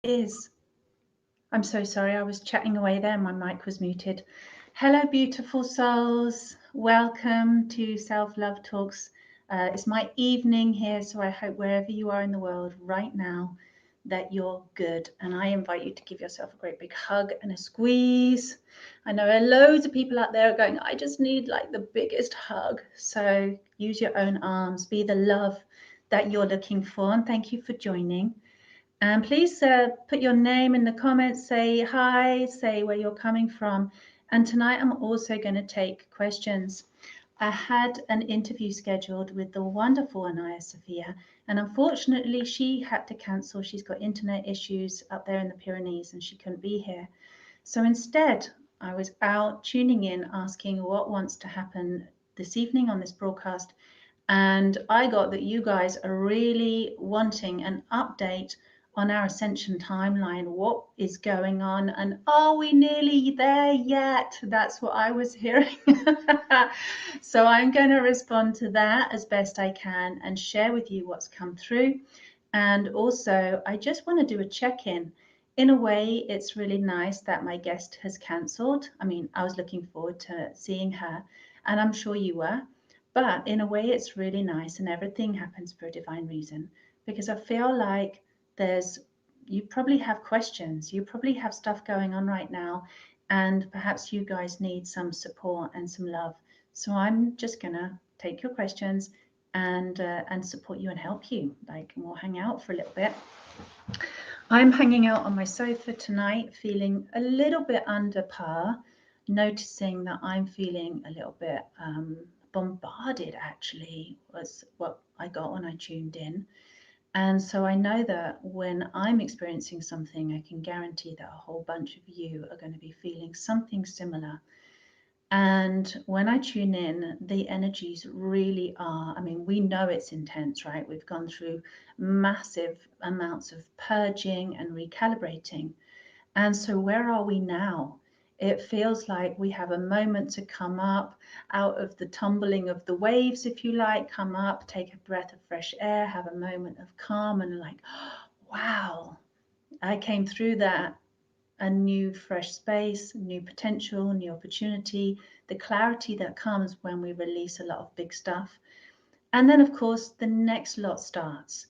is. I'm so sorry, I was chatting away there, my mic was muted. Hello, beautiful souls. Welcome to Self Love Talks. It's my evening here, so I hope wherever you are in the world right now that you're good. And I invite you to give yourself a great big hug and a squeeze. I know there are loads of people out there going, I just need like the biggest hug. So use your own arms, be the love that you're looking for. And thank you for joining. And please put your name in the comments, say hi, say where you're coming from. And tonight I'm also going to take questions. I had an interview scheduled with the wonderful Anaya Sophia, and unfortunately she had to cancel. She's got internet issues up there in the Pyrenees and she couldn't be here. So instead, I was out tuning in, asking what wants to happen this evening on this broadcast. And I got that you guys are really wanting an update on our Ascension timeline. What is going on? And are we nearly there yet? That's what I was hearing. So I'm going to respond to that as best I can and share with you what's come through. And also, I just want to do a check-in. In a way, it's really nice that my guest has cancelled. I mean, I was looking forward to seeing her, and I'm sure you were. But in a way, it's really nice, and everything happens for a divine reason, because I feel like you probably have questions, you probably have stuff going on right now, and perhaps you guys need some support and some love. So I'm just gonna take your questions and support you and help you. Like, and we'll hang out for a little bit. I'm hanging out on my sofa tonight, feeling a little bit under par, noticing that I'm feeling a little bit bombarded, actually, was what I got when I tuned in. And so I know that when I'm experiencing something, I can guarantee that a whole bunch of you are going to be feeling something similar. And when I tune in, the energies really are, I mean, we know it's intense, right? We've gone through massive amounts of purging and recalibrating. And so where are we now? It feels like we have a moment to come up out of the tumbling of the waves, if you like, come up, take a breath of fresh air, have a moment of calm and like, wow, I came through that. A new fresh space, new potential, new opportunity, the clarity that comes when we release a lot of big stuff. And then, of course, the next lot starts.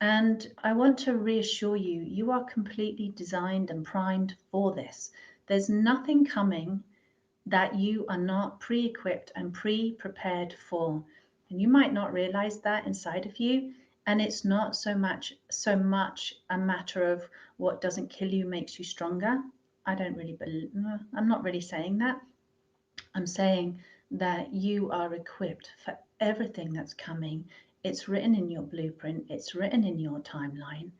And I want to reassure you, you are completely designed and primed for this. There's nothing coming that you are not pre-equipped and pre-prepared for. And you might not realize that inside of you. And it's not so much a matter of what doesn't kill you makes you stronger. I don't really believe, I'm not really saying that. I'm saying that you are equipped for everything that's coming. It's written in your blueprint, it's written in your timeline,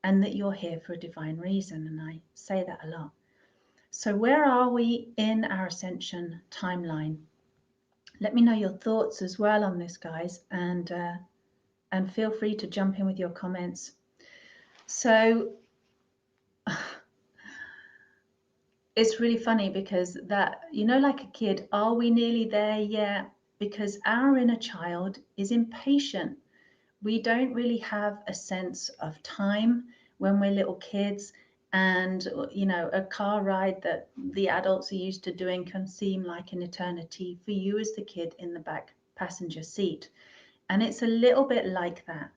and that you're here for a divine reason. And I say that a lot. So where are we in our Ascension timeline? Let me know your thoughts as well on this, guys, and feel free to jump in with your comments. So it's really funny because that, you know, like a kid, are we nearly there yet? Because our inner child is impatient. We don't really have a sense of time when we're little kids. And, you know, a car ride that the adults are used to doing can seem like an eternity for you as the kid in the back passenger seat. And it's a little bit like that.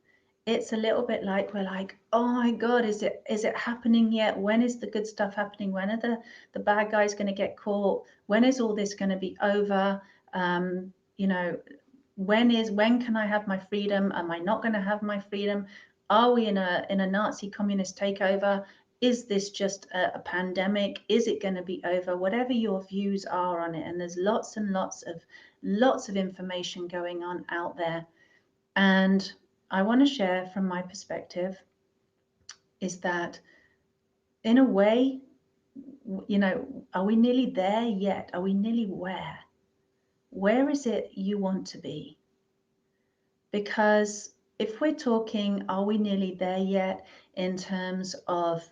It's a little bit like we're like, oh my God, is it happening yet? When is the good stuff happening? When are the bad guys going to get caught? When is all this going to be over? You know, when can I have my freedom? Am I not going to have my freedom? Are we in a Nazi communist takeover? Is this just a pandemic? Is it going to be over? Whatever your views are on it, and there's lots and lots of information going on out there. And I want to share from my perspective is that in a way, you know, are we nearly there yet? Are we nearly where? Where is it you want to be? Because if we're talking, are we nearly there yet in terms of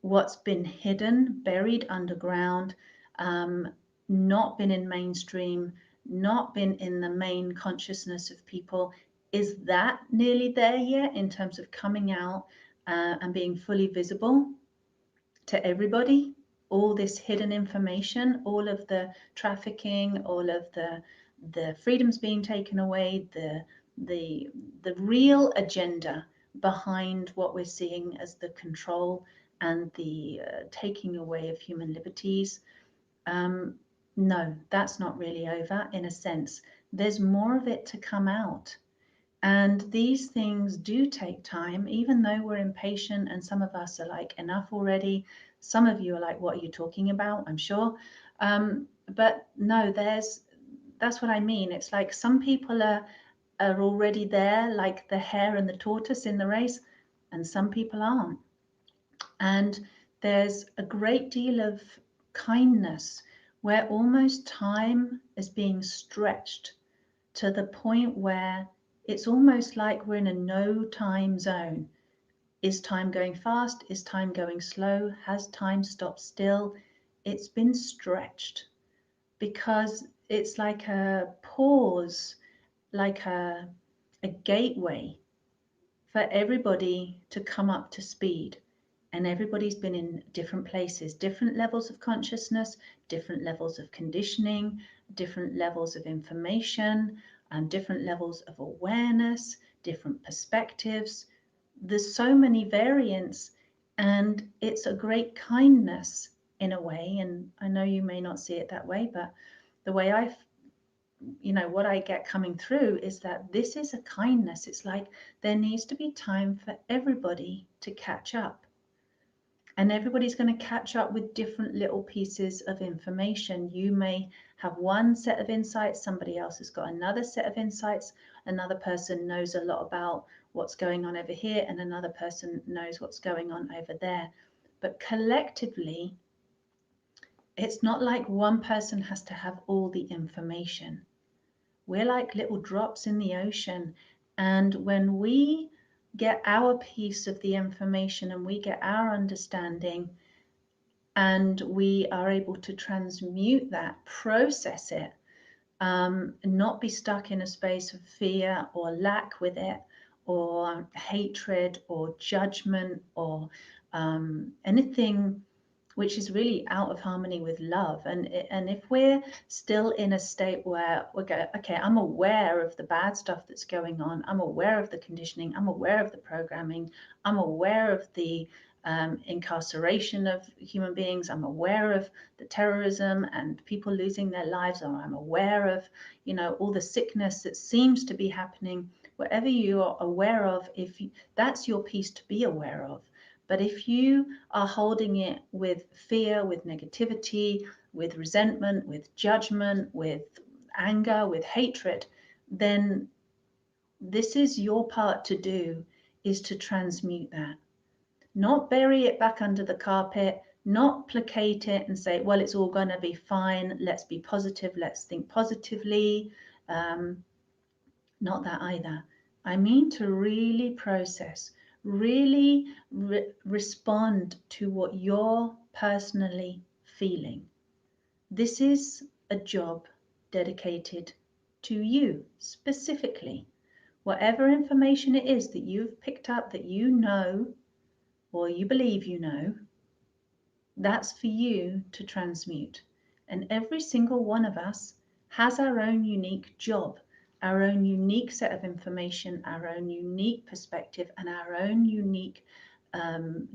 what's been hidden, buried underground, not been in mainstream, not been in the main consciousness of people, is that nearly there yet in terms of coming out and being fully visible? to everybody, all this hidden information, all of the trafficking, all of the freedoms being taken away, the real agenda behind what we're seeing as the control and the taking away of human liberties. No, that's not really over. In a sense, there's more of it to come out. And these things do take time, even though we're impatient, and some of us are like, enough already. Some of you are like, what are you talking about? I'm sure. But no, that's what I mean. It's like some people are already there, like the hare and the tortoise in the race, and some people aren't. And there's a great deal of kindness where almost time is being stretched to the point where it's almost like we're in a no time zone. Is time going fast? Is time going slow? Has time stopped still? It's been stretched because it's like a pause, like a gateway for everybody to come up to speed. And everybody's been in different places, different levels of consciousness, different levels of conditioning, different levels of information, and different levels of awareness, different perspectives. There's so many variants, and it's a great kindness in a way. And I know you may not see it that way, but the way what I get coming through is that this is a kindness. It's like there needs to be time for everybody to catch up. And everybody's going to catch up with different little pieces of information. You may have one set of insights, somebody else has got another set of insights, another person knows a lot about what's going on over here, and another person knows what's going on over there. But collectively, it's not like one person has to have all the information. We're like little drops in the ocean. And when we get our piece of the information and we get our understanding, and we are able to transmute that, process it, not be stuck in a space of fear or lack with it, or hatred or judgment, or anything which is really out of harmony with love. And if we're still in a state where we go, okay, I'm aware of the bad stuff that's going on, I'm aware of the conditioning, I'm aware of the programming, I'm aware of the incarceration of human beings, I'm aware of the terrorism and people losing their lives, or I'm aware of, all the sickness that seems to be happening. Whatever you are aware of, that's your piece to be aware of. But if you are holding it with fear, with negativity, with resentment, with judgment, with anger, with hatred, then this is your part to do, is to transmute that. Not bury it back under the carpet, not placate it and say, well, it's all going to be fine. Let's be positive. Let's think positively. Not that either. I mean to really process, really respond to what you're personally feeling. This is a job dedicated to you specifically. Whatever information it is that you've picked up that you know, or you believe you know, that's for you to transmute. And every single one of us has our own unique job, our own unique set of information, our own unique perspective, and our own unique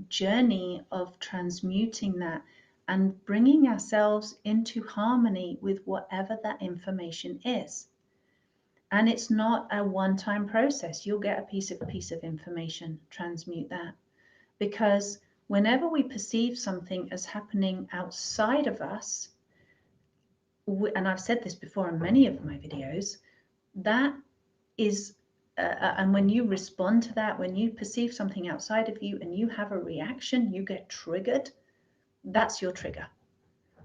journey of transmuting that and bringing ourselves into harmony with whatever that information is. And it's not a one-time process. You'll get a piece of information, transmute that. Because whenever we perceive something as happening outside of us, and I've said this before in many of my videos, that is, and when you respond to that, when you perceive something outside of you and you have a reaction, you get triggered, that's your trigger.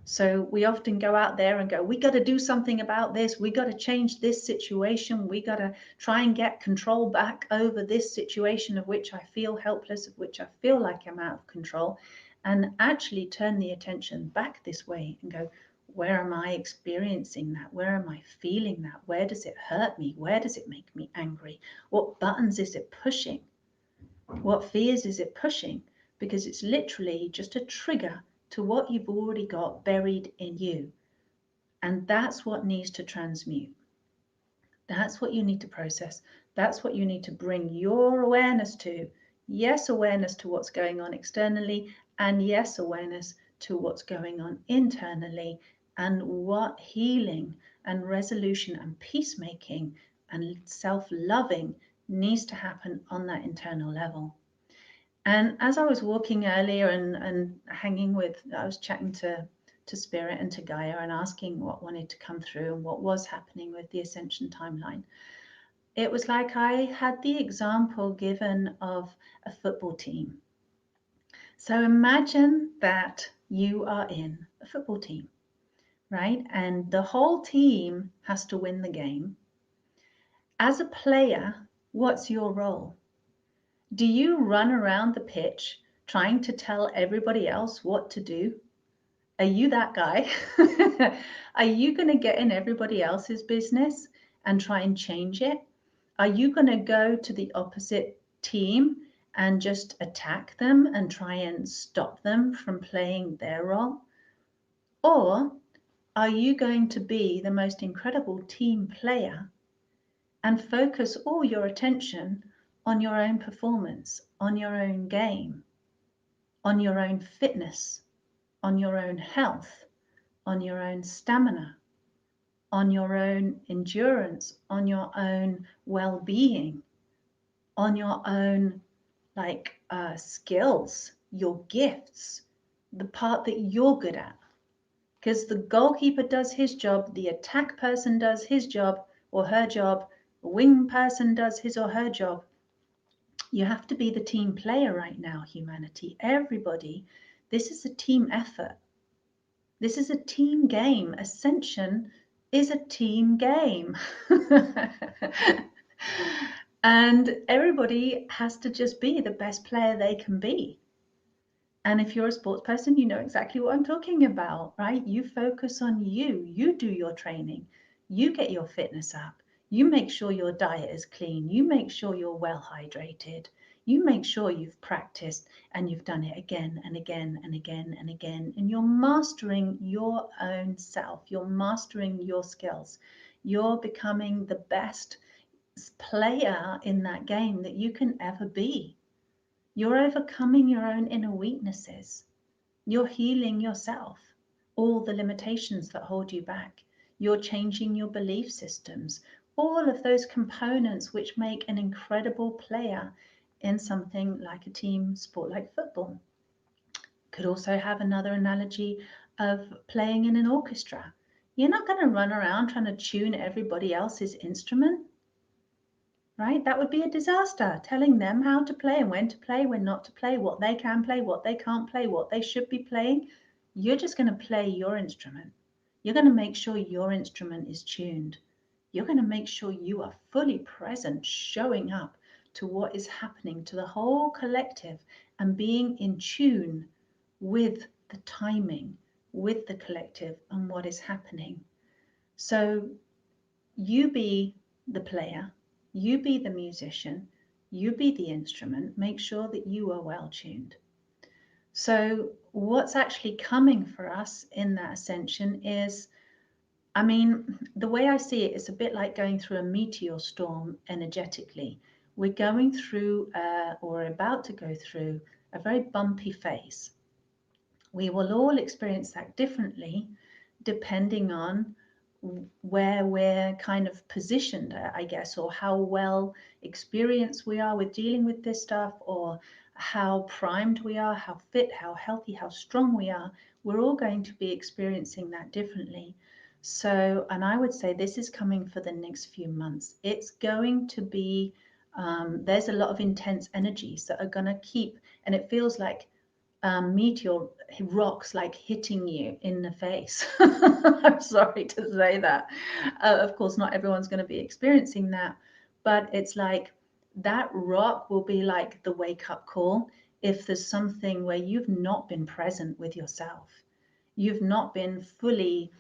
So we often go out there and go, we got to do something about this. We got to change this situation. We got to try and get control back over this situation of which I feel helpless, of which I feel like I'm out of control, and actually turn the attention back this way and go, where am I experiencing that? Where am I feeling that? Where does it hurt me? Where does it make me angry? What buttons is it pushing? What fears is it pushing? because it's literally just a trigger to what you've already got buried in you. And that's what needs to transmute. That's what you need to process. That's what you need to bring your awareness to. Yes, awareness to what's going on externally, and yes, awareness to what's going on internally, and what healing and resolution and peacemaking and self-loving needs to happen on that internal level. And as I was walking earlier and hanging with, I was chatting to Spirit and to Gaia and asking what wanted to come through and what was happening with the Ascension Timeline. It was like I had the example given of a football team. So imagine that you are in a football team, right? And the whole team has to win the game. As a player, what's your role? Do you run around the pitch trying to tell everybody else what to do? Are you that guy? Are you going to get in everybody else's business and try and change it? Are you going to go to the opposite team and just attack them and try and stop them from playing their role? Or are you going to be the most incredible team player and focus all your attention on your own performance, on your own game, on your own fitness, on your own health, on your own stamina, on your own endurance, on your own well-being, on your own skills, your gifts, the part that you're good at? Because the goalkeeper does his job, the attack person does his job or her job, the wing person does his or her job. You have to be the team player right now, humanity. Everybody, this is a team effort. This is a team game. Ascension is a team game. And everybody has to just be the best player they can be. And if you're a sports person, you know exactly what I'm talking about, right? You focus on you. You do your training. You get your fitness up. You make sure your diet is clean. You make sure you're well hydrated. You make sure you've practiced and you've done it again and again and again and again. And you're mastering your own self. You're mastering your skills. You're becoming the best player in that game that you can ever be. You're overcoming your own inner weaknesses. You're healing yourself, all the limitations that hold you back. You're changing your belief systems, all of those components which make an incredible player in something like a team sport like football. Could also have another analogy of playing in an orchestra. You're not going to run around trying to tune everybody else's instrument, right? That would be a disaster, telling them how to play and when to play, when not to play, what they can play, what they can't play, what they should be playing. You're just going to play your instrument. You're going to make sure your instrument is tuned. You're going to make sure you are fully present, showing up to what is happening to the whole collective and being in tune with the timing, with the collective and what is happening. So you be the player, you be the musician, you be the instrument, make sure that you are well tuned. So what's actually coming for us in that ascension is, I mean, the way I see it is a bit like going through a meteor storm energetically. We're going through, or about to go through, a very bumpy phase. We will all experience that differently depending on where we're kind of positioned, I guess, or how well experienced we are with dealing with this stuff, or how primed we are, how fit, how healthy, how strong we are. We're all going to be experiencing that differently. So, and I would say this is coming for the next few months. It's going to be, there's a lot of intense energies that are going to keep, and it feels like meteor rocks like hitting you in the face. I'm sorry to say that. Of course, not everyone's going to be experiencing that, but it's like that rock will be like the wake up call if there's something where you've not been present with yourself. You've not been fully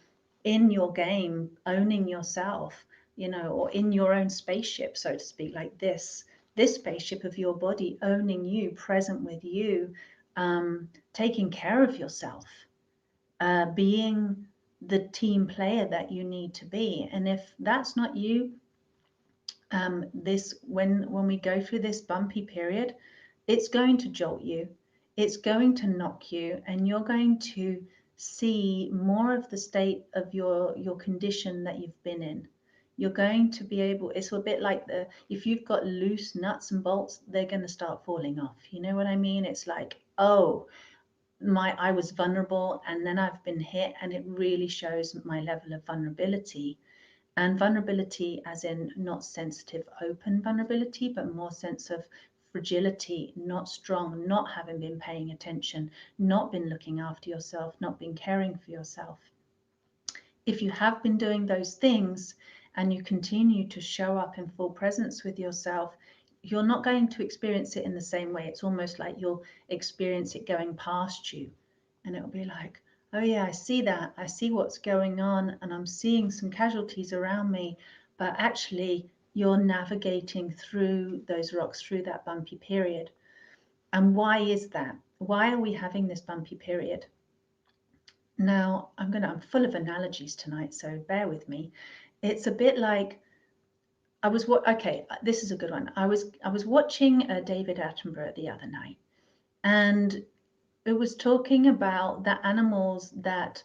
in your game, owning yourself, or in your own spaceship, so to speak, like this spaceship of your body, owning you, present with you, taking care of yourself, being the team player that you need to be. And if that's not you, when we go through this bumpy period, it's going to jolt you, it's going to knock you, and you're going to see more of the state of your condition that you've been in. You're going to be able, it's a bit like if you've got loose nuts and bolts, they're going to start falling off. You know what I mean? It's like, oh, I was vulnerable, and then I've been hit, and it really shows my level of vulnerability. And vulnerability as in not sensitive, open vulnerability, but more sense of fragility, not strong, not having been paying attention, not been looking after yourself, not been caring for yourself. If you have been doing those things and you continue to show up in full presence with yourself, you're not going to experience it in the same way. It's almost like you'll experience it going past you, and it'll be like, oh yeah, I see that. I see what's going on, and I'm seeing some casualties around me, but actually you're navigating through those rocks, through that bumpy period. And why is that? Why are we having this bumpy period? Now, I'm full of analogies tonight, so bear with me. It's a bit like okay, this is a good one. I was watching David Attenborough the other night, and it was talking about the animals that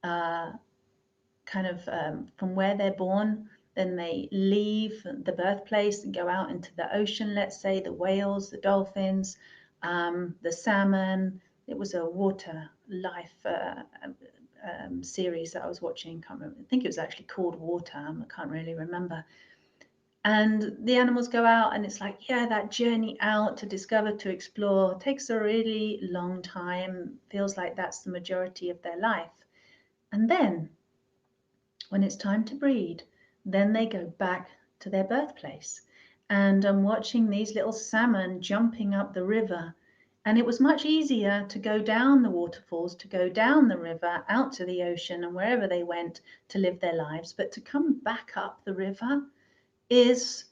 kind of from where they're born, then they leave the birthplace and go out into the ocean, let's say the whales, the dolphins, the salmon. It was a water life series that I was watching. Can't remember. I think it was actually called Water. I can't really remember. And the animals go out, and it's like, yeah, that journey out to discover, to explore takes a really long time. Feels like that's the majority of their life. And then when it's time to breed, then they go back to their birthplace. And I'm watching these little salmon jumping up the river. And it was much easier to go down the waterfalls, to go down the river, out to the ocean, and wherever they went to live their lives. But to come back up the river is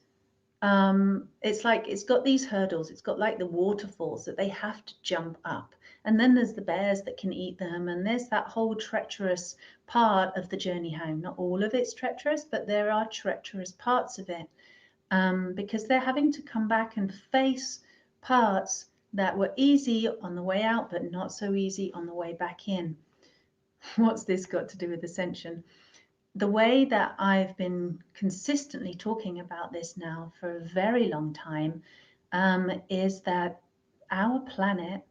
it's like it's got these hurdles. It's got like the waterfalls that they have to jump up. And then there's the bears that can eat them. And there's that whole treacherous part of the journey home. Not all of it's treacherous, but there are treacherous parts of it, because they're having to come back and face parts that were easy on the way out, but not so easy on the way back in. What's this got to do with Ascension? The way that I've been consistently talking about this now for a very long time is that our planet,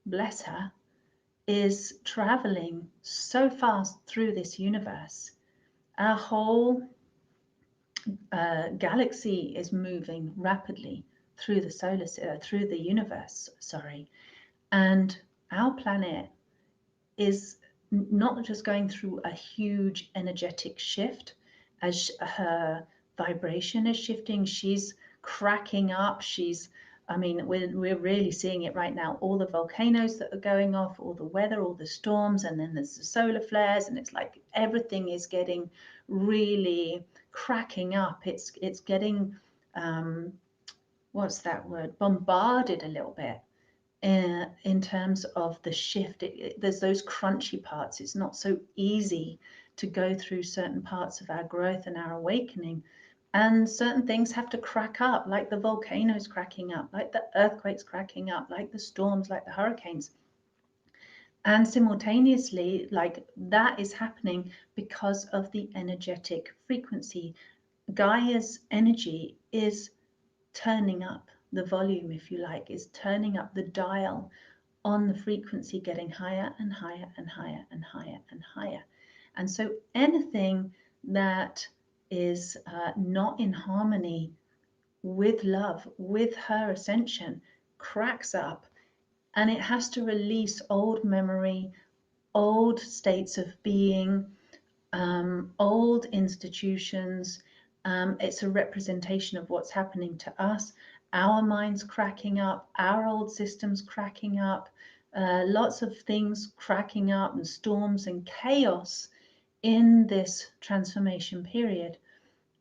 bless her, is traveling so fast through this universe. Our whole galaxy is moving rapidly through through the universe, sorry, and our planet is not just going through a huge energetic shift as her vibration is shifting. She's cracking up. I mean, we're really seeing it right now. All the volcanoes that are going off, all the weather, all the storms, and then there's the solar flares, and it's like everything is getting really cracking up. It's getting what's that word? Bombarded a little bit in terms of the shift. There's those crunchy parts. It's not so easy to go through certain parts of our growth and our awakening. And certain things have to crack up, like the volcanoes cracking up, like the earthquakes cracking up, like the storms, like the hurricanes. And simultaneously, like that is happening because of the energetic frequency. Gaia's energy is turning up the volume, if you like, is turning up the dial on the frequency, getting higher and higher and higher and higher and higher. And so anything that is not in harmony with love, with her ascension, cracks up, and it has to release old memory, old states of being, old institutions. It's a representation of what's happening to us, our minds cracking up, our old systems cracking up, lots of things cracking up, and storms and chaos in this transformation period.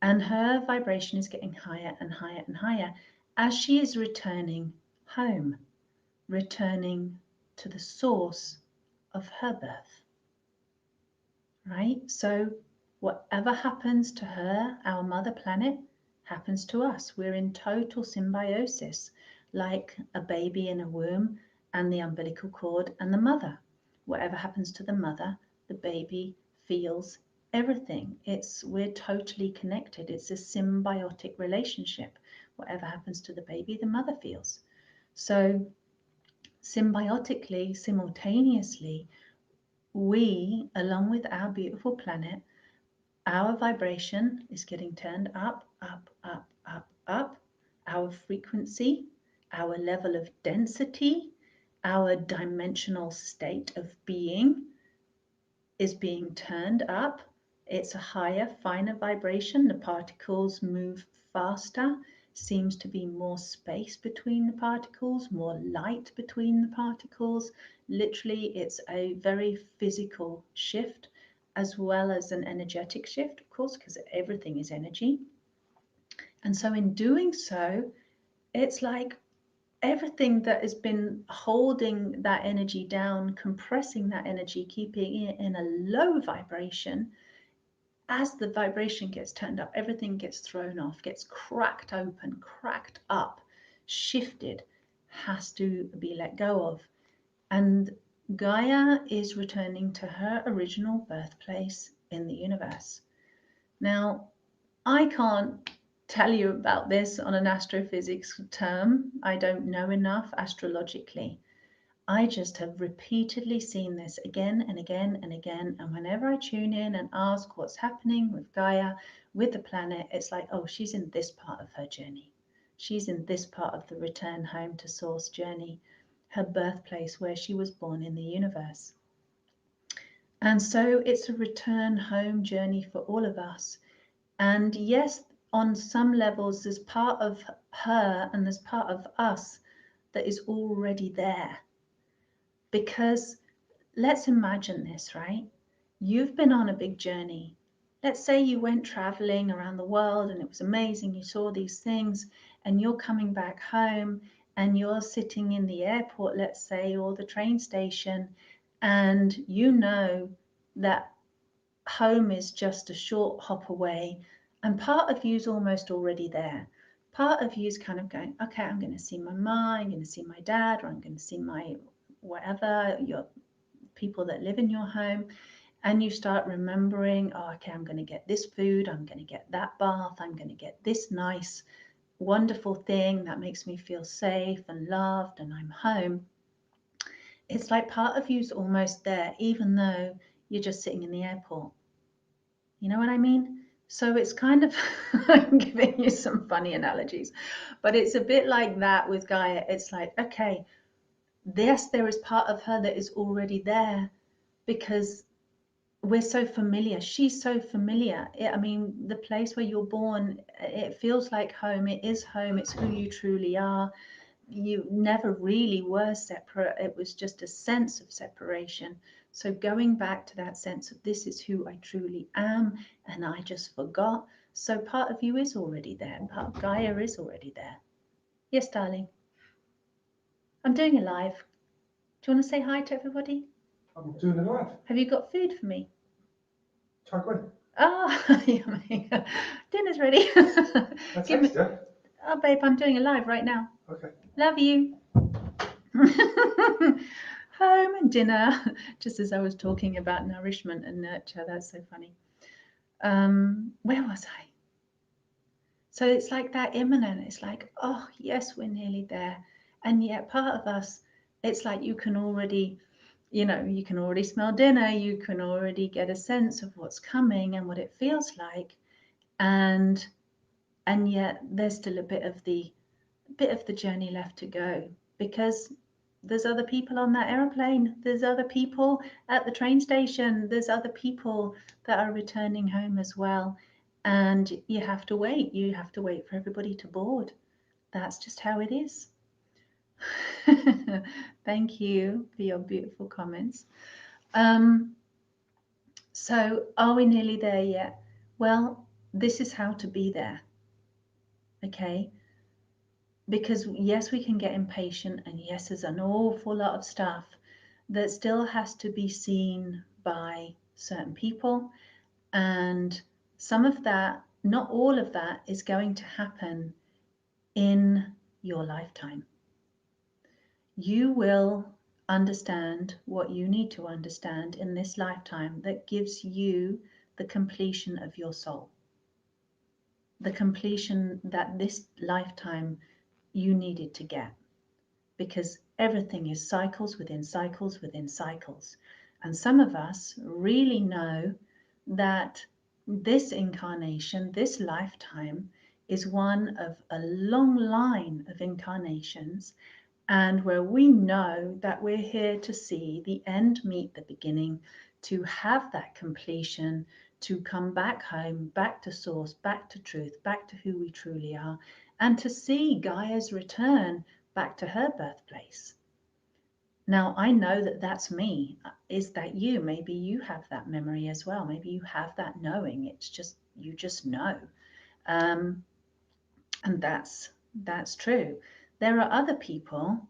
And her vibration is getting higher and higher and higher as she is returning home, returning to the source of her birth, right? So whatever happens to her, our mother planet, happens to us. We're in total symbiosis, like a baby in a womb and the umbilical cord and the mother. Whatever happens to the mother, the baby feels everything. We're totally connected. It's a symbiotic relationship. Whatever happens to the baby, the mother feels. So symbiotically, simultaneously, we, along with our beautiful planet, our vibration is getting turned up, up, up, up, up. Our frequency, our level of density, our dimensional state of being is being turned up. It's a higher, finer vibration. The particles move faster. Seems to be more space between the particles, more light between the particles. Literally, it's a very physical shift as well as an energetic shift, of course, because everything is energy. And so in doing so, it's like everything that has been holding that energy down, compressing that energy, keeping it in a low vibration, as the vibration gets turned up, everything gets thrown off, gets cracked open, cracked up, shifted, has to be let go of. And Gaia is returning to her original birthplace in the universe. Now, I can't tell you about this on an astrophysics term. I don't know enough astrologically. I just have repeatedly seen this again and again and again. And whenever I tune in and ask what's happening with Gaia, with the planet, it's like, oh, she's in this part of her journey. She's in this part of the return home to source journey, her birthplace where she was born in the universe. And so it's a return home journey for all of us. And yes, on some levels, there's part of her and there's part of us that is already there. Because let's imagine this, right? You've been on a big journey. Let's say you went traveling around the world and it was amazing. You saw these things and you're coming back home and you're sitting in the airport, let's say, or the train station, and you know that home is just a short hop away, and part of you's almost already there. Part of you's kind of going, okay, I'm going to see my mom, I'm going to see my dad, or I'm going to see my whatever, your people that live in your home, and you start remembering, oh, okay, I'm going to get this food, I'm going to get that bath, I'm going to get this nice, wonderful thing that makes me feel safe and loved, and I'm home. It's like part of you's almost there, even though you're just sitting in the airport. You know what I mean? So it's kind of, I'm giving you some funny analogies, but it's a bit like that with Gaia. It's like, okay, yes, there is part of her that is already there because we're so familiar. She's so familiar. I mean, the place where you're born, it feels like home. It is home. It's who you truly are. You never really were separate. It was just a sense of separation. So going back to that sense of this is who I truly am, and I just forgot. So part of you is already there. Part of Gaia is already there. Yes, darling. I'm doing a live. Do you want to say hi to everybody? I'm doing a live. Have you got food for me? Tagwin. Oh, yummy. Dinner's ready. Give me. Oh, babe, I'm doing a live right now. Okay. Love you. Home and dinner, just as I was talking about nourishment and nurture. That's so funny. Where was I? So it's like that imminent. It's like, oh, yes, we're nearly there. And yet part of us, it's like you can already, you can already smell dinner. You can already get a sense of what's coming and what it feels like. And yet there's still a bit of the journey left to go, because there's other people on that airplane, there's other people at the train station, there's other people that are returning home as well, and you have to wait for everybody to board. That's just how it is. Thank you for your beautiful comments. So are we nearly there yet? Well, this is how to be there. Okay, because yes, we can get impatient, and yes, there's an awful lot of stuff, that still has to be seen by certain people. And some of that, not all of that, is going to happen in your lifetime. You will understand what you need to understand in this lifetime that gives you the completion of your soul, the completion that this lifetime you needed to get, because everything is cycles within cycles within cycles. And some of us really know that this incarnation, this lifetime, is one of a long line of incarnations, and where we know that we're here to see the end meet the beginning, to have that completion, to come back home, back to source, back to truth, back to who we truly are, and to see Gaia's return back to her birthplace. Now, I know that that's me. Is that you? Maybe you have that memory as well. Maybe you have that knowing. It's just, you just know. Um, and that's true. There are other people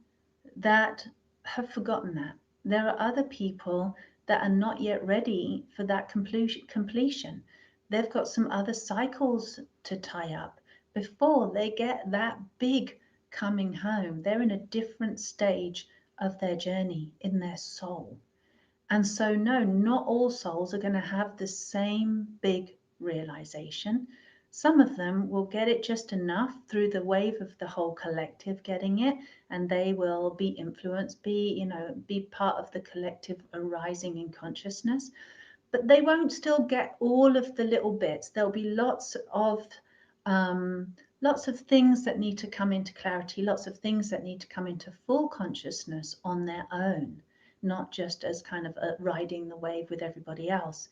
that have forgotten that. There are other people that are not yet ready for that completion. They've got some other cycles to tie up before they get that big coming home. They're in a different stage of their journey in their soul. And so, no, not all souls are going to have the same big realization. Some of them will get it just enough through the wave of the whole collective getting it, and they will be influenced, be part of the collective arising in consciousness. But they won't still get all of the little bits. There'll be lots of things that need to come into clarity, lots of things that need to come into full consciousness on their own, not just as kind of riding the wave with everybody else.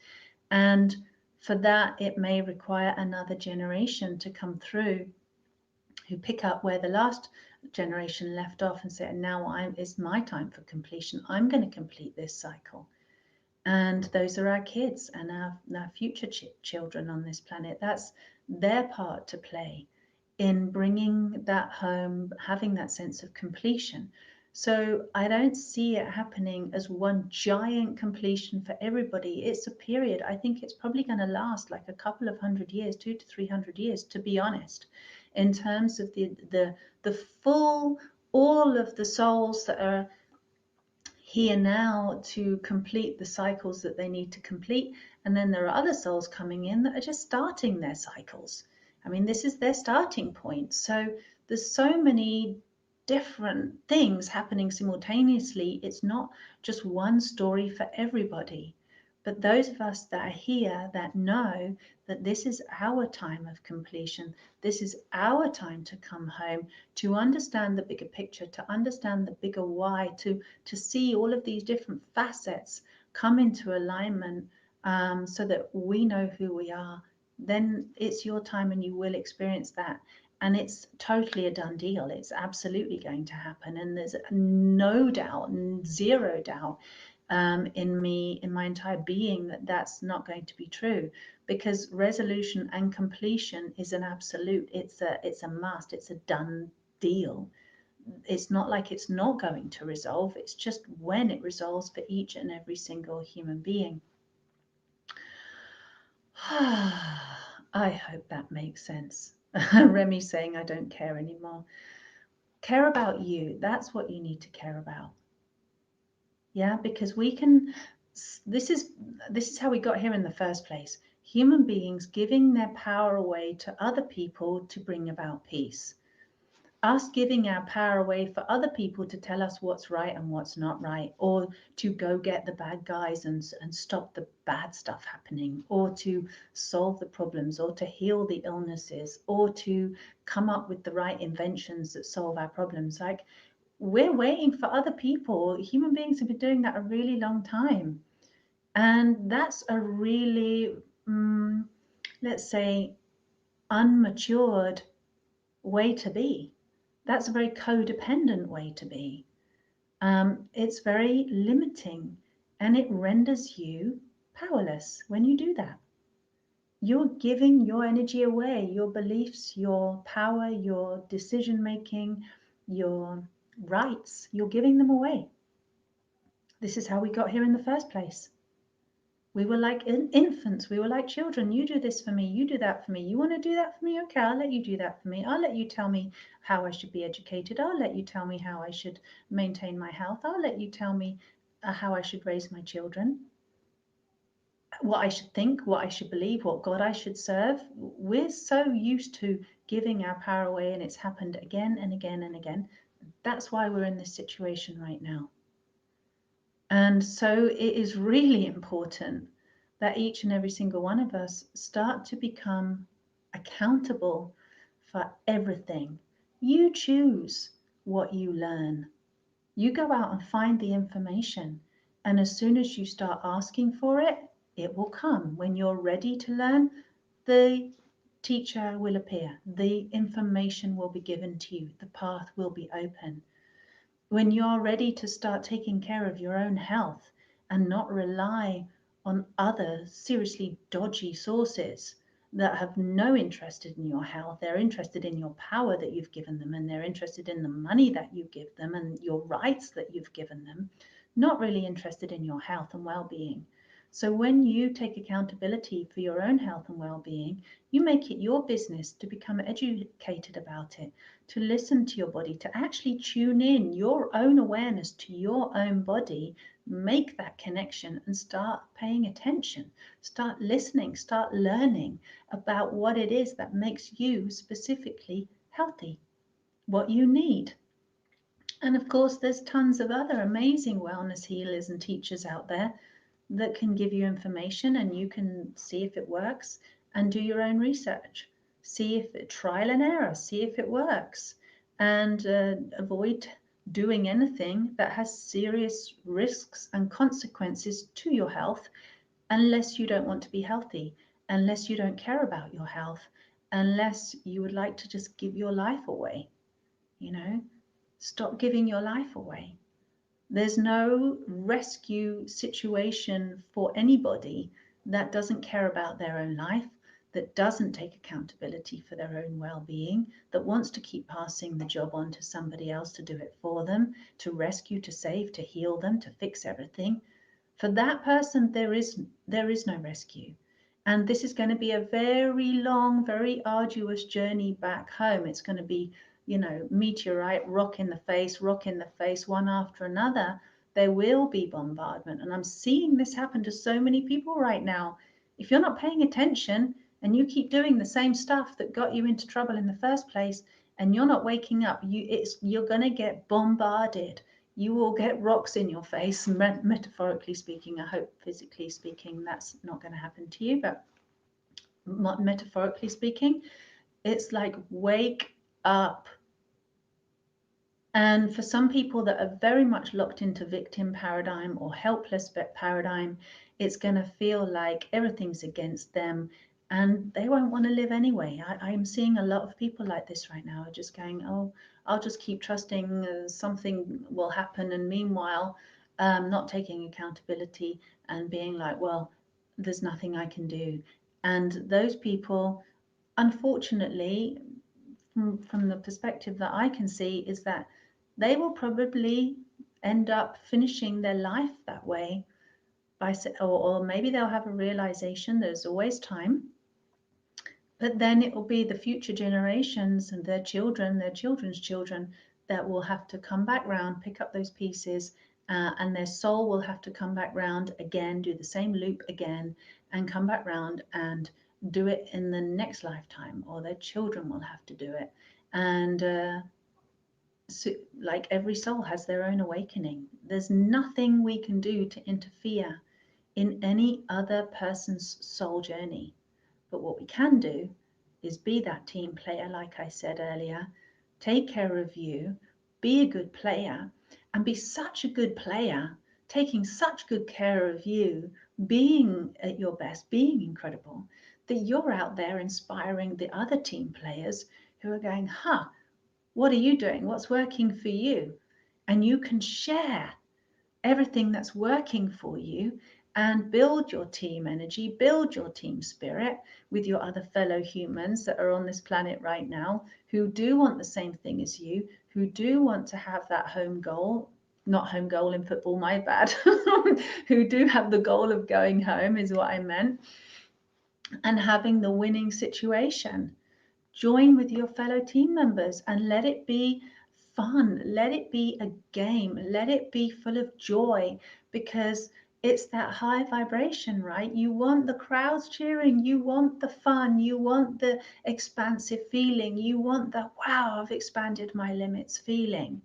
And for that, it may require another generation to come through who pick up where the last generation left off and say, now it's my time for completion. I'm going to complete this cycle. And those are our kids and our future children on this planet. That's their part to play in bringing that home, having that sense of completion. So I don't see it happening as one giant completion for everybody. It's a period. I think it's probably going to last like a couple of 100 years, 200 to 300 years, to be honest, in terms of the full, all of the souls that are here now to complete the cycles that they need to complete. And then there are other souls coming in that are just starting their cycles. I mean, this is their starting point. So there's so many different things happening simultaneously. It's not just one story for everybody. But those of us that are here that know that this is our time of completion, this is our time to come home, to understand the bigger picture, to understand the bigger why, to see all of these different facets come into alignment, so that we know who we are, then it's your time and you will experience that. And it's totally a done deal. It's absolutely going to happen. And there's no doubt, zero doubt, in my entire being, that that's not going to be true, because resolution and completion is an absolute. It's a must. It's a done deal. It's not like it's not going to resolve. It's just when it resolves for each and every single human being. I hope that makes sense. Remy saying, I don't care anymore. Care about you. That's what you need to care about. Yeah, because we can, this is how we got here in the first place. Human beings giving their power away to other people to bring about peace. Us giving our power away for other people to tell us what's right and what's not right, or to go get the bad guys and stop the bad stuff happening, or to solve the problems, or to heal the illnesses, or to come up with the right inventions that solve our problems. Like, we're waiting for other people. Human beings have been doing that a really long time. And that's a really, let's say, unmatured way to be. That's a very codependent way to be. It's very limiting, and it renders you powerless when you do that. You're giving your energy away, your beliefs, your power, your decision making, your rights, you're giving them away. This is how we got here in the first place. We were like infants. We were like children. You do this for me. You do that for me. You want to do that for me? Okay, I'll let you do that for me. I'll let you tell me how I should be educated. I'll let you tell me how I should maintain my health. I'll let you tell me how I should raise my children, what I should think, what I should believe, what God I should serve. We're so used to giving our power away, and it's happened again and again and again. That's why we're in this situation right now. And so it is really important that each and every single one of us start to become accountable for everything. You choose what you learn. You go out and find the information. And as soon as you start asking for it, it will come. When you're ready to learn, the teacher will appear. The information will be given to you. The path will be open. When you're ready to start taking care of your own health and not rely on other seriously dodgy sources that have no interest in your health, they're interested in your power that you've given them, and they're interested in the money that you give them and your rights that you've given them, not really interested in your health and well-being. So when you take accountability for your own health and well-being, you make it your business to become educated about it, to listen to your body, to actually tune in your own awareness to your own body, make that connection and start paying attention, start listening, start learning about what it is that makes you specifically healthy, what you need. And of course, there's tons of other amazing wellness healers and teachers out there that can give you information, and you can see if it works and do your own research. See if it, trial and error, see if it works, and avoid doing anything that has serious risks and consequences to your health unless you don't want to be healthy, unless you don't care about your health, unless you would like to just give your life away. You know, stop giving your life away. There's no rescue situation for anybody that doesn't care about their own life, that doesn't take accountability for their own well-being, that wants to keep passing the job on to somebody else to do it for them, to rescue, to save, to heal them, to fix everything. For that person, there is no rescue. And this is going to be a very long, very arduous journey back home. It's going to be, meteorite, rock in the face, one after another. There will be bombardment. And I'm seeing this happen to so many people right now. If you're not paying attention and you keep doing the same stuff that got you into trouble in the first place, and you're not waking up, you're going to get bombarded. You will get rocks in your face, metaphorically speaking. I hope physically speaking that's not going to happen to you, but metaphorically speaking, it's like wake up. And for some people that are very much locked into victim paradigm or helpless paradigm, it's going to feel like everything's against them and they won't want to live anyway. I'm seeing a lot of people like this right now, just going, oh, I'll just keep trusting something will happen. And meanwhile, not taking accountability and being like, well, there's nothing I can do. And those people, unfortunately, from the perspective that I can see, is that they will probably end up finishing their life that way or maybe they'll have a realization there's always time, but then it will be the future generations and their children, their children's children, that will have to come back round, pick up those pieces, and their soul will have to come back round again, do the same loop again, and come back round and do it in the next lifetime, or their children will have to do it. And so, like, every soul has their own awakening. There's nothing we can do to interfere in any other person's soul journey. But what we can do is be that team player, like I said earlier. Take care of you, be a good player, and be such a good player, taking such good care of you, being at your best, being incredible, that you're out there inspiring the other team players who are going, what are you doing? What's working for you? And you can share everything that's working for you and build your team energy, build your team spirit with your other fellow humans that are on this planet right now, who do want the same thing as you, who do want to have that home goal, not home goal in football, my bad, who do have the goal of going home is what I meant, and having the winning situation. Join with your fellow team members and let it be fun. Let it be a game. Let it be full of joy, because it's that high vibration, right? You want the crowds cheering. You want the fun. You want the expansive feeling. You want the wow, I've expanded my limits feeling.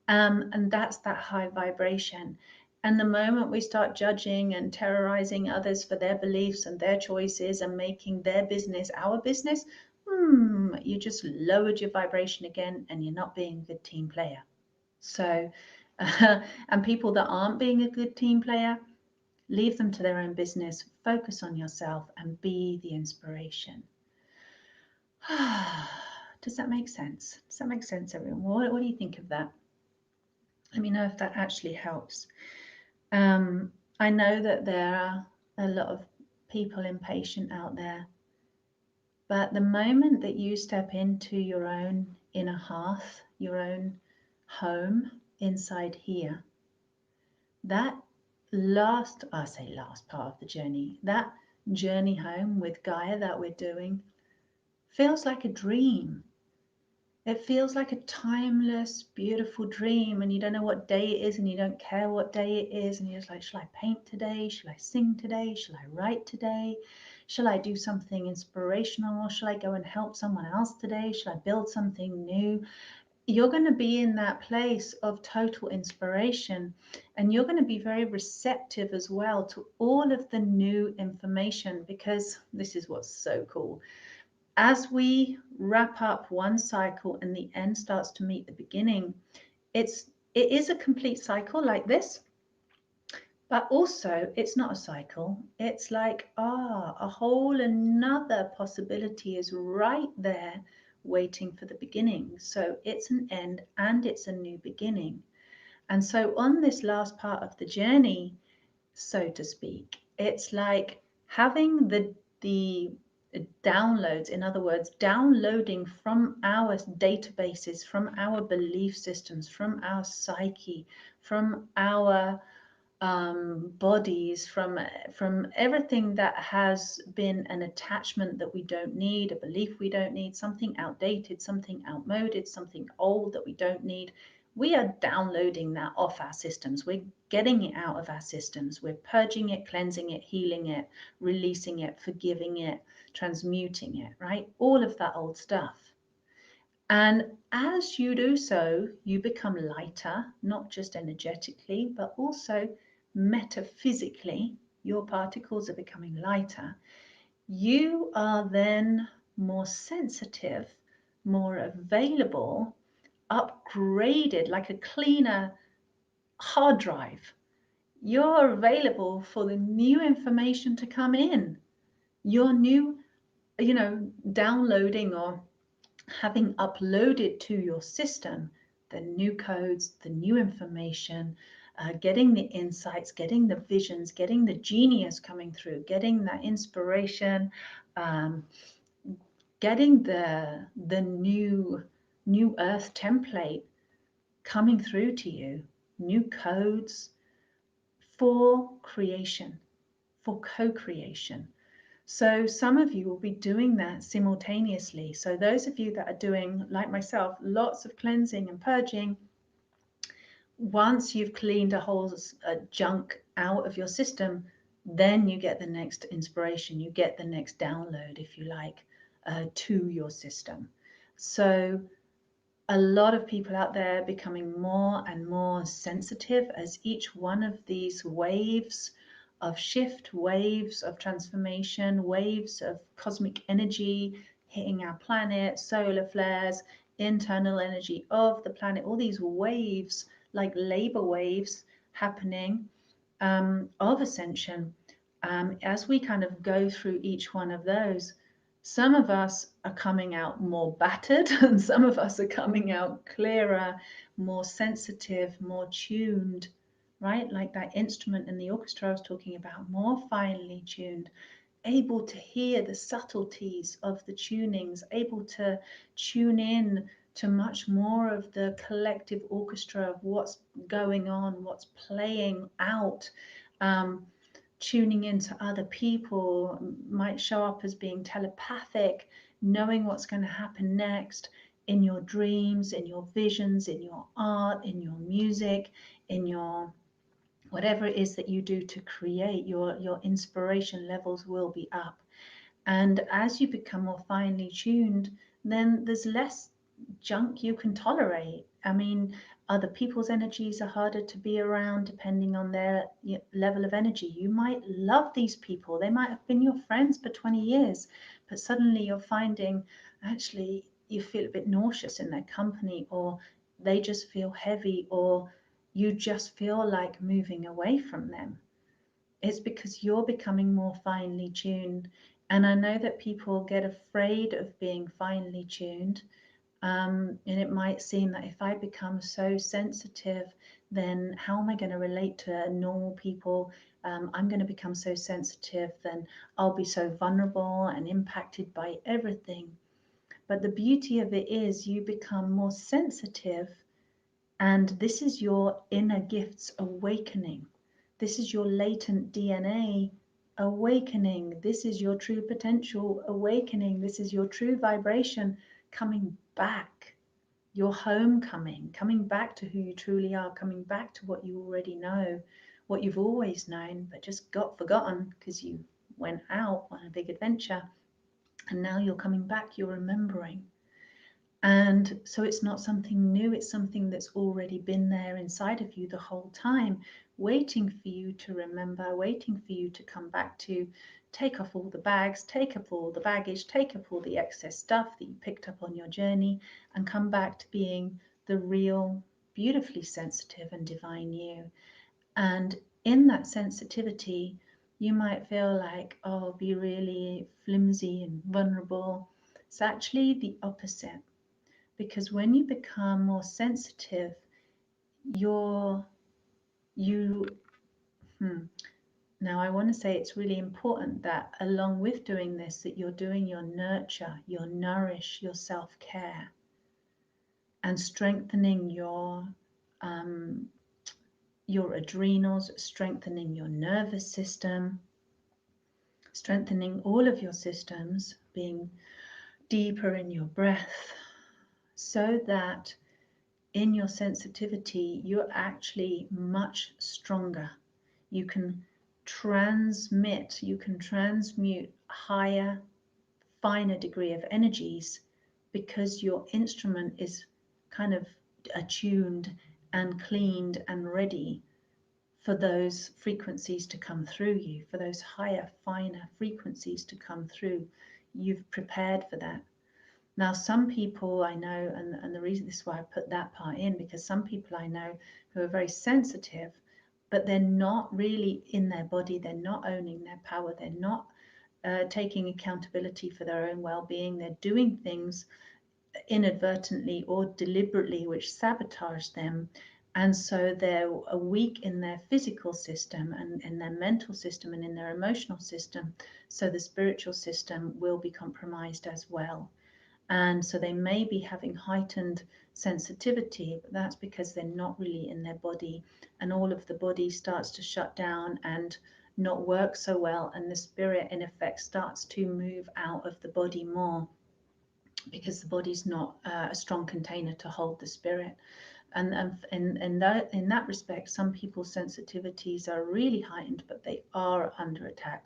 And that's that high vibration. And the moment we start judging and terrorizing others for their beliefs and their choices and making their business our business, you just lowered your vibration again, and you're not being a good team player. So, and people that aren't being a good team player, leave them to their own business, focus on yourself, and be the inspiration. Does that make sense? Does that make sense, everyone? What do you think of that? Let me know if that actually helps. I know that there are a lot of people impatient out there, but the moment that you step into your own inner hearth, your own home inside here, that last part of the journey, that journey home with Gaia that we're doing, feels like a dream. It feels like a timeless, beautiful dream, and you don't know what day it is, and you don't care what day it is, and you're just like, shall I paint today? Shall I sing today? Shall I write today? Shall I do something inspirational? Shall I go and help someone else today? Shall I build something new? You're going to be in that place of total inspiration, and you're going to be very receptive as well to all of the new information, because this is what's so cool. As we wrap up one cycle and the end starts to meet the beginning, it is a complete cycle like this, but also it's not a cycle. It's like, a whole another possibility is right there waiting for the beginning. So it's an end and it's a new beginning. And so on this last part of the journey, so to speak, it's like having the downloads, in other words, downloading from our databases, from our belief systems, from our psyche, from our bodies, from everything that has been an attachment that we don't need, a belief we don't need, something outdated, something outmoded, something old that we don't need. We are downloading that off our systems. We're getting it out of our systems. We're purging it, cleansing it, healing it, releasing it, forgiving it, transmuting it, right? All of that old stuff. And as you do so, you become lighter, not just energetically, but also metaphysically. Your particles are becoming lighter. You are then more sensitive, more available, upgraded, like a cleaner hard drive. You're available for the new information to come in. Your new, downloading or having uploaded to your system the new codes, the new information, getting the insights, getting the visions, getting the genius coming through, getting that inspiration, getting the new earth template coming through to you, new codes for creation, for co-creation. So some of you will be doing that simultaneously. So those of you that are doing, like myself, lots of cleansing and purging, once you've cleaned a whole junk out of your system, then you get the next inspiration, you get the next download, if you like, to your system. So a lot of people out there becoming more and more sensitive as each one of these waves of shift, waves of transformation, waves of cosmic energy hitting our planet, solar flares, internal energy of the planet, all these waves, like labor waves happening of ascension. As we kind of go through each one of those, some of us are coming out more battered and some of us are coming out clearer, more sensitive, more tuned, right? Like that instrument in the orchestra I was talking about, more finely tuned, able to hear the subtleties of the tunings, able to tune in to much more of the collective orchestra of what's going on, what's playing out. Tuning into other people might show up as being telepathic, knowing what's going to happen next in your dreams, in your visions, in your art, in your music, in your whatever it is that you do to create. Your inspiration levels will be up. And as you become more finely tuned, then there's less junk you can tolerate. I mean, other people's energies are harder to be around depending on their level of energy. You might love these people, they might have been your friends for 20 years, but suddenly you're finding actually you feel a bit nauseous in their company, or they just feel heavy, or you just feel like moving away from them. It's because you're becoming more finely tuned. And I know that people get afraid of being finely tuned. And it might seem that if I become so sensitive, then how am I going to relate to normal people? I'm going to become so sensitive, then I'll be so vulnerable and impacted by everything. But the beauty of it is you become more sensitive, and this is your inner gifts awakening. This is your latent DNA awakening. This is your true potential awakening. This is your true vibration coming back. Your homecoming, coming back to who you truly are, coming back to what you already know, what you've always known, but just got forgotten because you went out on a big adventure. And now you're coming back, you're remembering. And so it's not something new, it's something that's already been there inside of you the whole time, waiting for you to remember, waiting for you to come back to. Take off all the bags, take up all the baggage, take up all the excess stuff that you picked up on your journey, and come back to being the real, beautifully sensitive and divine you. And in that sensitivity, you might feel like, oh, be really flimsy and vulnerable. It's actually the opposite, because when you become more sensitive, you're you now I want to say it's really important that along with doing this, that you're doing your nurture, your nourish, your self-care, and strengthening your adrenals, strengthening your nervous system, strengthening all of your systems, being deeper in your breath, so that in your sensitivity, you're actually much stronger. You can transmit, you can transmute higher, finer degree of energies because your instrument is kind of attuned and cleaned and ready for those frequencies to come through you, for those higher, finer frequencies to come through. You've prepared for that. Now, some people I know, and the reason this is why I put that part in, because some people I know who are very sensitive, but they're not really in their body, they're not owning their power, they're not taking accountability for their own well-being, they're doing things inadvertently or deliberately which sabotage them. And so they're weak in their physical system and in their mental system and in their emotional system. So the spiritual system will be compromised as well. And so they may be having heightened sensitivity, but that's because they're not really in their body, and all of the body starts to shut down and not work so well, and the spirit in effect starts to move out of the body more because the body's not a strong container to hold the spirit. And in that respect, some people's sensitivities are really heightened, but they are under attack.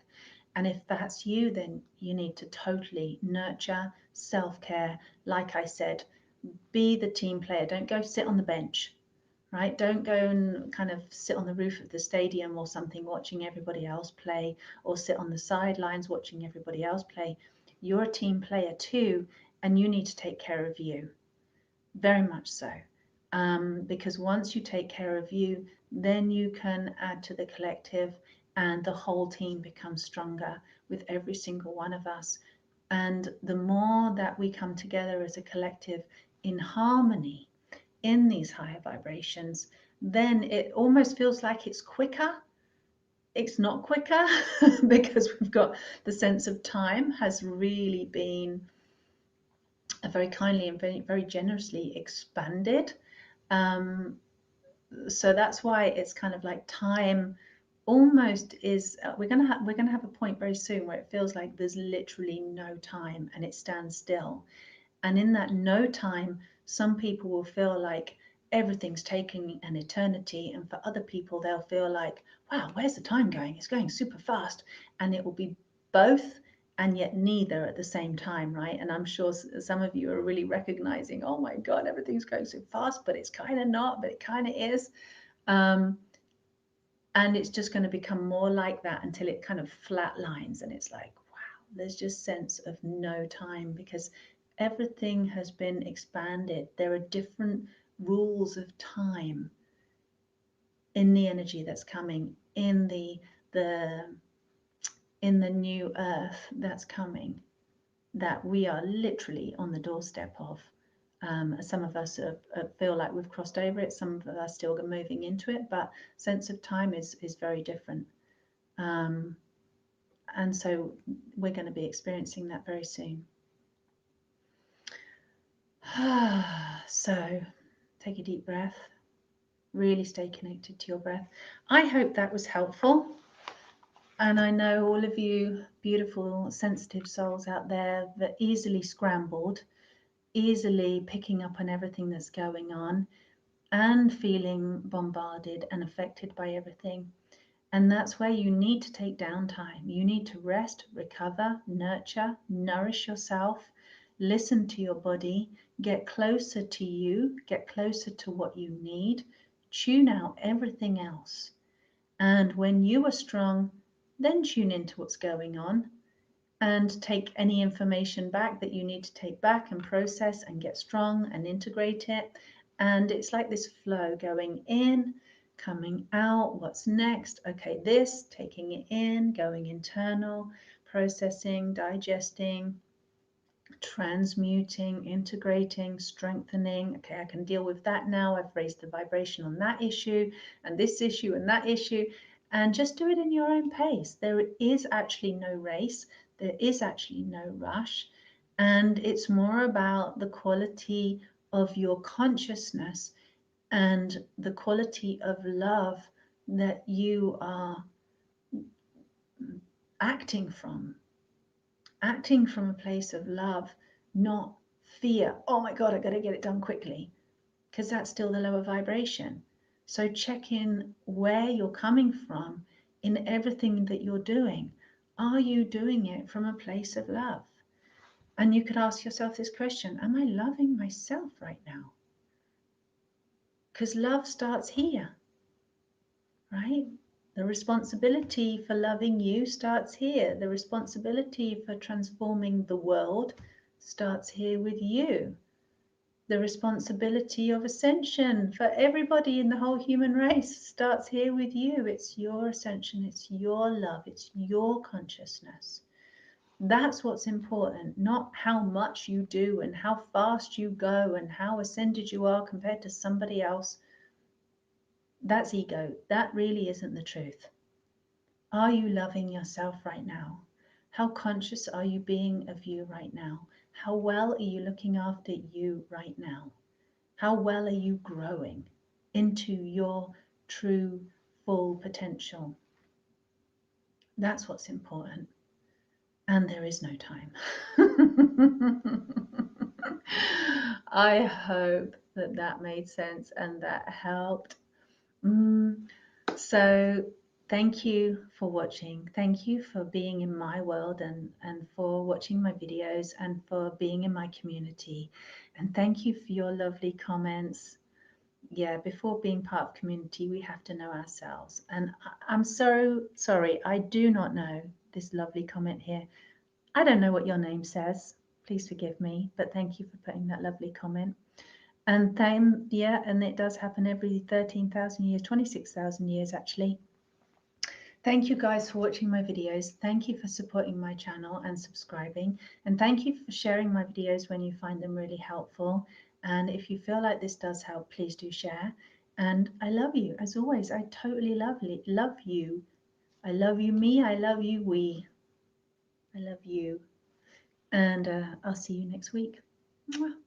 And if that's you, then you need to totally nurture self-care. Like I said, be the team player. Don't go sit on the bench, right? Don't go and kind of sit on the roof of the stadium or something watching everybody else play, or sit on the sidelines watching everybody else play. You're a team player too, and you need to take care of you. Very much so. Because once you take care of you, then you can add to the collective, and the whole team becomes stronger with every single one of us. And the more that we come together as a collective in harmony in these higher vibrations, then it almost feels like it's quicker. It's not quicker because we've got the sense of time has really been very kindly and very, very generously expanded. So that's why it's kind of like time almost is we're gonna have a point very soon where it feels like there's literally no time and it stands still. And in that no time, some people will feel like everything's taking an eternity, and for other people they'll feel like, wow, where's the time going? It's going super fast. And it will be both and yet neither at the same time, right? And I'm sure some of you are really recognizing, oh my God, everything's going so fast, but it's kind of not, but it kind of is. And it's just going to become more like that until it kind of flatlines and it's like, wow, there's just sense of no time because everything has been expanded. There are different rules of time in the energy that's coming in the in the new earth that's coming, that we are literally on the doorstep of. Some of us feel like we've crossed over it, some of us are still moving into it, but sense of time is very different. And so we're going to be experiencing that very soon. So take a deep breath, really stay connected to your breath. I hope that was helpful. And I know all of you beautiful, sensitive souls out there that easily scrambled, easily picking up on everything that's going on and feeling bombarded and affected by everything. And that's where you need to take downtime. You need to rest, recover, nurture, nourish yourself, listen to your body, get closer to you, get closer to what you need, tune out everything else. And when you are strong, then tune into what's going on and take any information back that you need to take back and process and get strong and integrate it. And it's like this flow going in, coming out, what's next? Okay, this, taking it in, going internal, processing, digesting, transmuting, integrating, strengthening. Okay, I can deal with that now. I've raised the vibration on that issue and this issue and that issue. And just do it in your own pace. There is actually no race. There is actually no rush. And it's more about the quality of your consciousness and the quality of love that you are acting from a place of love, not fear. Oh my God, I got to get it done quickly, because that's still the lower vibration. So check in where you're coming from in everything that you're doing. Are you doing it from a place of love? And you could ask yourself this question, am I loving myself right now? Because love starts here, right? The responsibility for loving you starts here. The responsibility for transforming the world starts here with you. The responsibility of ascension for everybody in the whole human race starts here with you. It's your ascension, it's your love, it's your consciousness. That's what's important, not how much you do and how fast you go and how ascended you are compared to somebody else. That's ego. That really isn't the truth. Are you loving yourself right now? How conscious are you being of you right now? How well are you looking after you right now? How well are you growing into your true full potential? That's what's important. And there is no time. I hope that that made sense and that helped. So thank you for watching. Thank you for being in my world and for watching my videos and for being in my community. And thank you for your lovely comments. Yeah, before being part of community, we have to know ourselves. And I'm so sorry, I do not know this lovely comment here. I don't know what your name says. Please forgive me, but thank you for putting that lovely comment. And then, yeah, and it does happen every 13,000 years, 26,000 years actually. Thank you guys for watching my videos. Thank you for supporting my channel and subscribing. And thank you for sharing my videos when you find them really helpful. And if you feel like this does help, please do share. And I love you, as always. I totally love you. I love you, me. I love you, we. I love you. And I'll see you next week. Mwah.